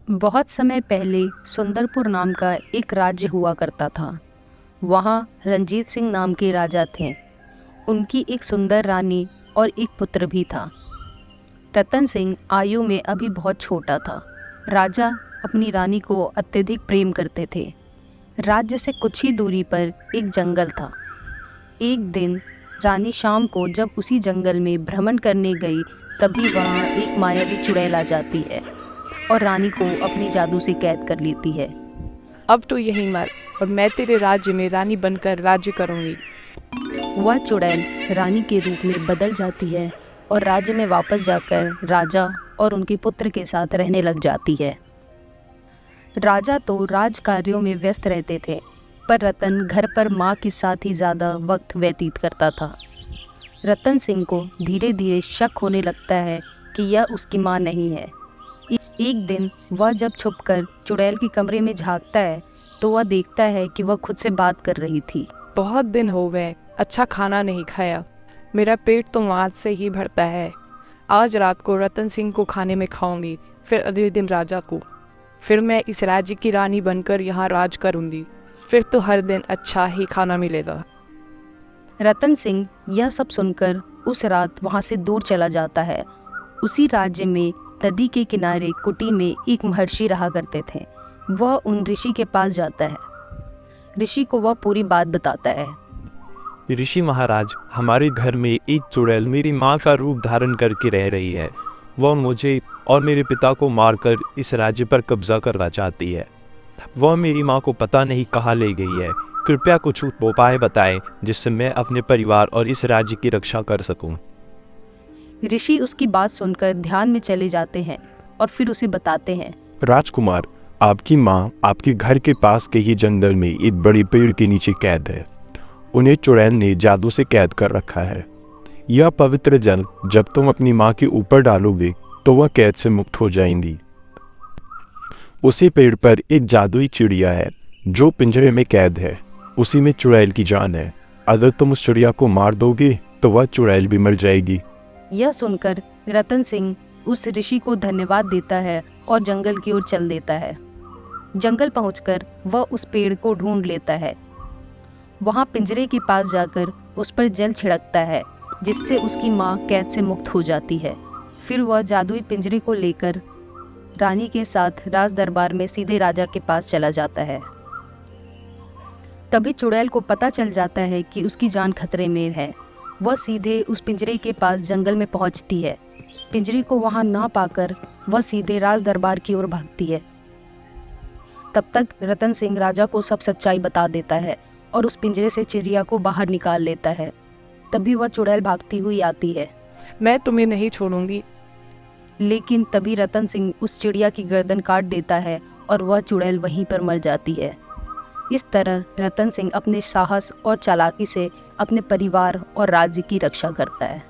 बहुत समय पहले सुंदरपुर नाम का एक राज्य हुआ करता था। वहाँ रंजीत सिंह नाम के राजा थे। उनकी एक सुंदर रानी और एक पुत्र भी था। रतन सिंह आयु में अभी बहुत छोटा था। राजा अपनी रानी को अत्यधिक प्रेम करते थे। राज्य से कुछ ही दूरी पर एक जंगल था। एक दिन रानी शाम को जब उसी जंगल में भ्रमण करने गई, तभी वहाँ एक मायावी चुड़ैल आ जाती है और रानी को अपनी जादू से कैद कर लेती है। अब तो यही मर और मैं तेरे राज्य में रानी बनकर राज्य करूंगी। वह चुड़ैल रानी के रूप में बदल जाती है और राज्य में वापस जाकर राजा और उनके पुत्र के साथ रहने लग जाती है। राजा तो राज कार्यों में व्यस्त रहते थे, पर रतन घर पर माँ के साथ ही ज़्यादा वक्त व्यतीत करता था। रतन सिंह को धीरे धीरे शक होने लगता है कि यह उसकी माँ नहीं है। एक दिन वह जब छुपकर चुड़ैल के कमरे में झांकता है तो वह देखता है कि वह खुद से बात कर रही थी। बहुत दिन हो गए, अच्छा खाना नहीं खाया। मेरा पेट तो आज से ही भरता है। आज रात को रतन सिंह को खाने में खाऊंगी, फिर अगले दिन राजा को। फिर मैं इस राज्य की रानी बनकर यहाँ राज करूंगी। फिर तो हर दिन अच्छा ही खाना मिलेगा। रतन सिंह यह सब सुनकर उस रात वहाँ से दूर चला जाता है। उसी राज्य में नदी के किनारे कुटी में एक महर्षि रहा करते थे। वह उन ऋषि के पास जाता है। ऋषि को वह पूरी बात बताता है। ऋषि महाराज, हमारे घर में एक चुड़ैल मेरी माँ का रूप धारण करके रह रही है। वह मुझे और मेरे पिता को मारकर इस राज्य पर कब्जा करना चाहती है। वह मेरी माँ को पता नहीं कहाँ ले गई है। कृपया कुछ उपाय बताएं जिससे मैं अपने परिवार और इस राज्य की रक्षा कर सकूं। ऋषि उसकी बात सुनकर ध्यान में चले जाते हैं और फिर उसे बताते हैं। राजकुमार, आपकी माँ आपके घर के पास के ही जंगल में एक बड़े पेड़ के नीचे कैद है। उन्हें चुड़ैल ने जादू से कैद कर रखा है। यह पवित्र जल जब तुम अपनी माँ के ऊपर डालोगे तो वह कैद से मुक्त हो जाएंगी। उसी पेड़ पर एक जादुई चिड़िया है जो पिंजरे में कैद है। उसी में चुड़ैल की जान है। अगर तुम उस चिड़िया को मार दोगे तो वह चुड़ैल भी मर जाएगी। यह सुनकर रतन सिंह उस ऋषि को धन्यवाद देता है और जंगल की ओर चल देता है। जंगल पहुंचकर वह उस पेड़ को ढूंढ लेता है। वहां पिंजरे के पास जाकर उस पर जल छिड़कता है, जिससे उसकी माँ कैद से मुक्त हो जाती है। फिर वह जादुई पिंजरे को लेकर रानी के साथ राज दरबार में सीधे राजा के पास चला जाता है। तभी चुड़ैल को पता चल जाता है कि उसकी जान खतरे में है। वह सीधे उस पिंजरे के पास जंगल में पहुंचती है। पिंजरे को वहां ना पाकर वह सीधे राज दरबार की ओर भागती है। तब तक रतन सिंह राजा को सब सच्चाई बता देता है और उस पिंजरे से चिड़िया को बाहर निकाल लेता है। तभी वह चुड़ैल भागती हुई आती है। मैं तुम्हें नहीं छोड़ूंगी। लेकिन तभी रतन सिंह उस चिड़िया की गर्दन काट देता है और वह चुड़ैल वहीं पर मर जाती है। इस तरह रतन सिंह अपने साहस और चालाकी से अपने परिवार और राज्य की रक्षा करता है।